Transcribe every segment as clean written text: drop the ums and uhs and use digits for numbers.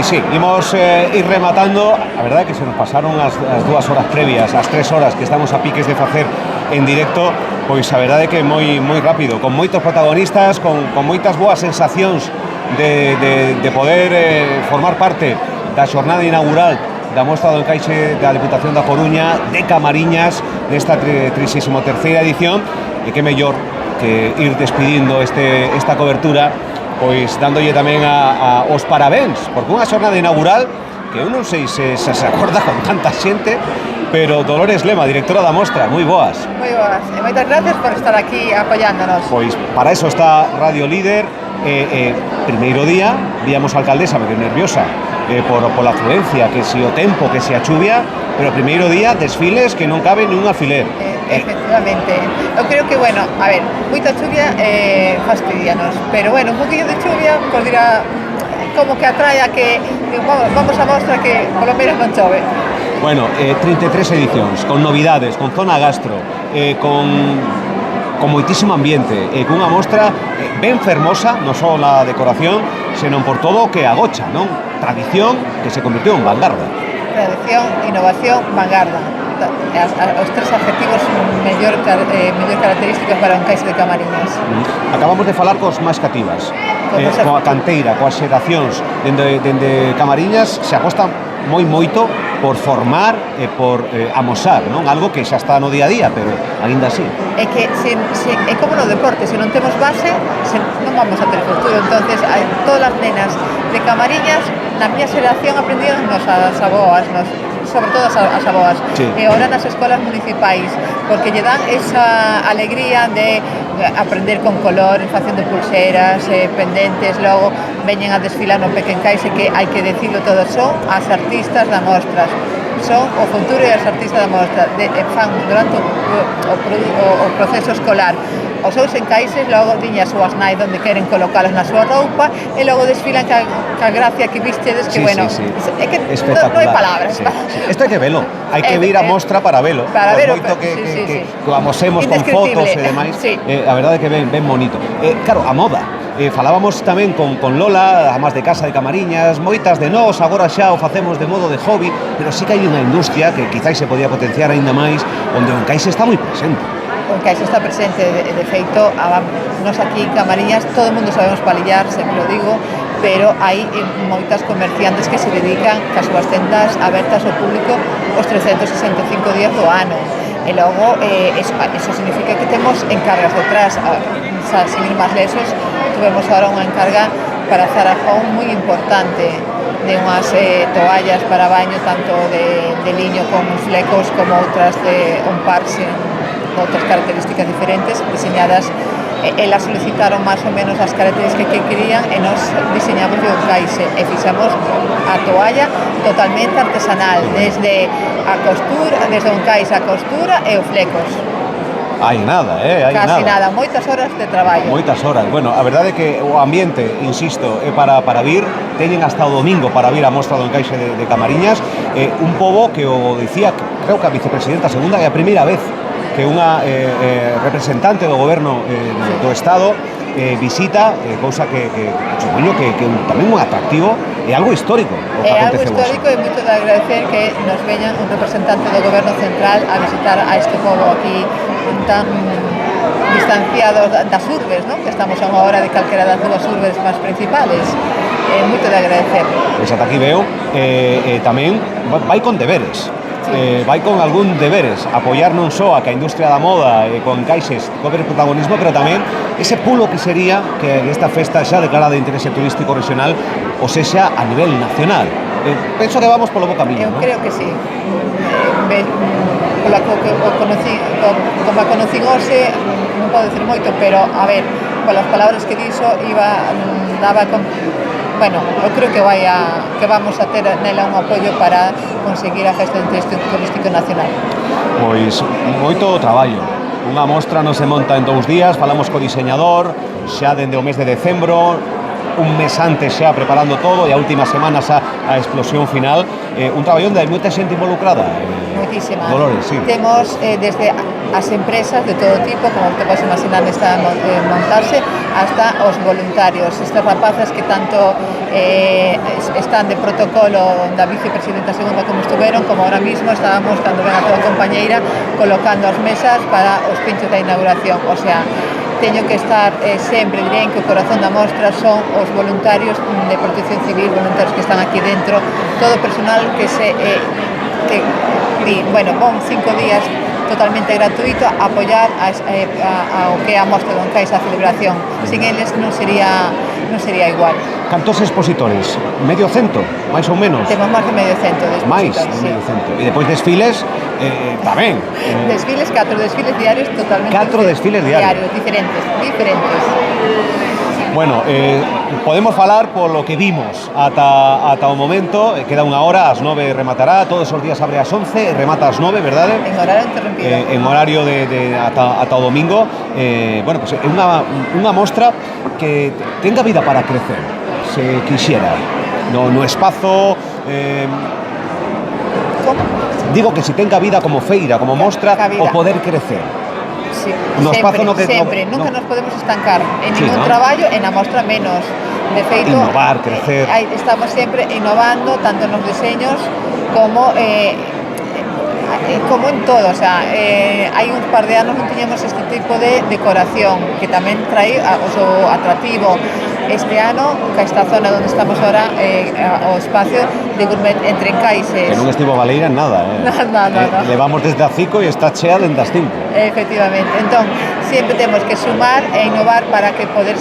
sí, imos ir rematando. A verdade é que se nos pasaron as 2 horas previas, as 3 horas que estamos a piques de facer en directo. Pois a verdade é que moi rápido, con moitos protagonistas, con moitas boas sensacións de poder formar parte da xornada inaugural da Mostra do Encaixe da Deputación da Coruña de Camariñas nesta 33ª edición, e que mellor que ir despidindo esta cobertura pois dándolle tamén os parabéns, porque unha xornada inaugural que eu non sei se acorda con tanta xente, pero Dolores Lema, directora da Mostra, moi boas. Moi boas, e moitas gracias por estar aquí apoiándonos. Pois para eso está Radio Líder. Primeiro día, víamos a alcaldesa medio nerviosa pola afluencia, que si o tempo, que si a chuvia, pero primeiro día desfiles que non cabe nin un alfiler. Efectivamente, eu creo que, bueno, a ver, moita chuvia fastidianos, pero bueno, un poquillo de chuvia, pues dirá, como que atrae a que vamos a mostra que polo menos non chove. Bueno, 33 edicións, con novidades, con zona gastro, con moitísimo ambiente, cunha mostra ben fermosa, non só na decoración, senón por todo o que agocha, non? Tradición que se convirtió en vanguarda. Tradición, innovación, vanguarda. Os tres adjetivos mellor características para un Encaixe de Camariñas. Acabamos de falar cos máis cativas, coa canteira, coas xeracións dende Camariñas se aposta moito por formar e por amosar, non? Algo que xa está no día a día, pero aínda así. É que é como no deporte, se non temos base, non vamos a ter futuro. Entonces, todas as nenas de Camariñas, na miña xeración aprendían as aboas, sobre todo as aboas, sí. E ahora nas escolas municipais, porque lle dan esa alegría de aprender con color, facendo pulseras, pendentes, logo veñen a desfilar no Pequencaixe, que hai que decirlo todo, son as artistas da mostra, son o futuro e as artistas da mostra, fan durante o proceso escolar os seus encaixes, logo tiña as súas nai onde queren colocalos na súa roupa e logo desfilan ca gracia que vistedes, que sí, bueno, sí. É que non hai palabras. Sí. Isto hai que velo, hai que vir a mostra para velo. Para velo, moito que amosemos con indescriptible. fotos e demais, Sí. A verdade é que ben bonito. Claro, a moda. Falábamos tamén con Lola, amas de casa de Camariñas, moitas de nós, agora xa o facemos de modo de hobby, pero sí que hai unha industria que quizáis se podía potenciar aínda máis, onde o encaixe está moi presente. O encaixe está presente, de feito, nos aquí en Camariñas todo o mundo sabemos palillar, sempre lo digo, pero hai moitas comerciantes que se dedican as súas tendas abertas ao público os 365 días do ano. E logo, eso significa que temos encargas detrás. Sin ir máis lesos, tuvemos ahora unha encarga para Zara Home moi importante, de unhas toallas para baño, tanto de liño con flecos como outras de un parche, outras características diferentes, diseñadas. Elas solicitaron máis ou menos as características que querían e nos diseñamos o encaixe e fixamos a toalla totalmente artesanal, desde a costura, desde o encaixe a costura e os flecos. Hai nada, Casi nada, moitas horas de traballo. Moitas horas. Bueno, a verdade é que o ambiente, insisto, é para vir. Teñen hasta o domingo para vir a Mostra do Encaixe de Camariñas. Un pobo que o dicía, creo que a vicepresidenta segunda, é a primeira vez que unha representante do goberno do Estado visita, cousa que supoño que tamén un atractivo e algo histórico. É algo histórico e moito de agradecer que nos veñan un representante do goberno central a visitar a este pobo aquí tan distanciados das urbes, ¿no? Que estamos a unha hora de calquera das dúas urbes máis principales. Moito de agradecer. Pois ata aquí veo, tamén vai con deberes. Vai con algún deberes, apoiar non só a que a industria da moda con encaixes cobre protagonismo, pero tamén ese pulo que sería que esta festa xa declarada de interese turístico regional o sexa a nivel nacional. Penso que vamos polo bo camiño, non? Eu creo que sí. Como a conocí hoxe, non podo decir moito, pero a ver, polas palabras que dixo daba con... Bueno, eu creo que vamos a ter nela un apoio para conseguir a Festa de Interese Turístico Nacional. Pois moito traballo. Unha mostra non se monta en 2 días, falamos co diseñador, xa dende o mes de decembro, un mes antes xa preparando todo e a última semana xa a explosión final, un traballo onde hai moita xente involucrada. Moitísima. Dolores, sí. Temos desde as empresas de todo tipo, como te podes imaginar, están montarse, hasta os voluntarios, estas rapazas que tanto están de protocolo da vicepresidenta segunda como estuveron, como ahora mismo estábamos, cando ven a toda compañeira, colocando as mesas para os pinchos da inauguración. O sea, teño que estar sempre, diré que o corazón da mostra son os voluntarios de Protección Civil, voluntarios que están aquí dentro, todo o personal que bueno, van 5 días totalmente gratuito a apoiar ao que é a mostra do Encaixe, a celebración. Sin eles non sería igual. Cantos expositores? Medio cento, máis ou menos? Temos máis de medio cento de expositores. Máis de medio cento. E depois desfiles, tamén. Desfiles, 4 desfiles diarios totalmente. 4 desfiles diarios. Diferentes. Bueno, podemos falar polo que vimos ata o momento, queda unha hora, ás 9 rematará, todos os días abre ás 11, remata ás 9, verdade? En horario interrompido. En horario ata o domingo. Bueno, pues é unha mostra que tenga vida para crecer, se quixera. No espazo... Como? Digo que si tenga vida como feira, como mostra, o poder crecer. Sí, no espazo no que nunca nos podemos estancar en ningún traballo, en a mostra menos. De feito, innovar, crecer. Estamos sempre innovando tanto nos diseños como en todo, o sea, hai uns par de anos non tiñamos este tipo de decoración que tamén trae o seu atractivo. Este ano, que esta zona onde estamos ahora, o espacio de gourmet entre encaixes. Que non estivo Valeira en nada, Nada. Levamos desde a 5 e está chea dende as 5. Efectivamente. Entón, sempre temos que sumar e innovar para que poder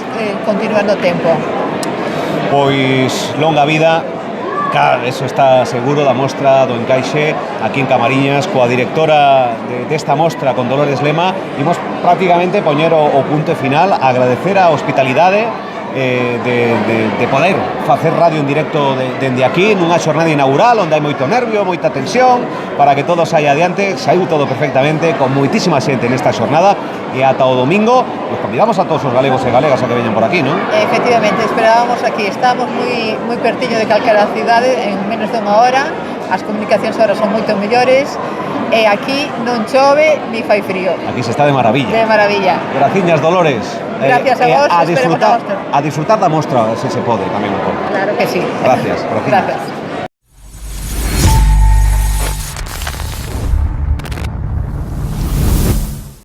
continuar no tempo. Pois longa vida, eso está seguro, da mostra do Encaixe aquí en Camariñas, coa directora desta mostra, con Dolores Lema. Imos prácticamente poñer o punto final, agradecer a hospitalidade de poder facer radio en directo dende aquí nunha xornada inaugural onde hai moito nervio, moita tensión, para que todo saia adiante. Saiu todo perfectamente, con moitísima xente nesta xornada, e ata o domingo nos convidamos a todos os galegos e galegas a que veñan por aquí, non? Efectivamente, esperábamos aquí, estamos moi pertiño de calquera cidade, en menos de unha hora, as comunicacións ahora son moito mellores, e aquí non chove ni fai frío. Aquí se está de maravilla. De maravilla. Graciñas, Dolores. Gracias a vos, esperemos a mostra. A disfrutar da mostra, se pode, tamén un pouco. Claro que sí. Gracias. Gracias.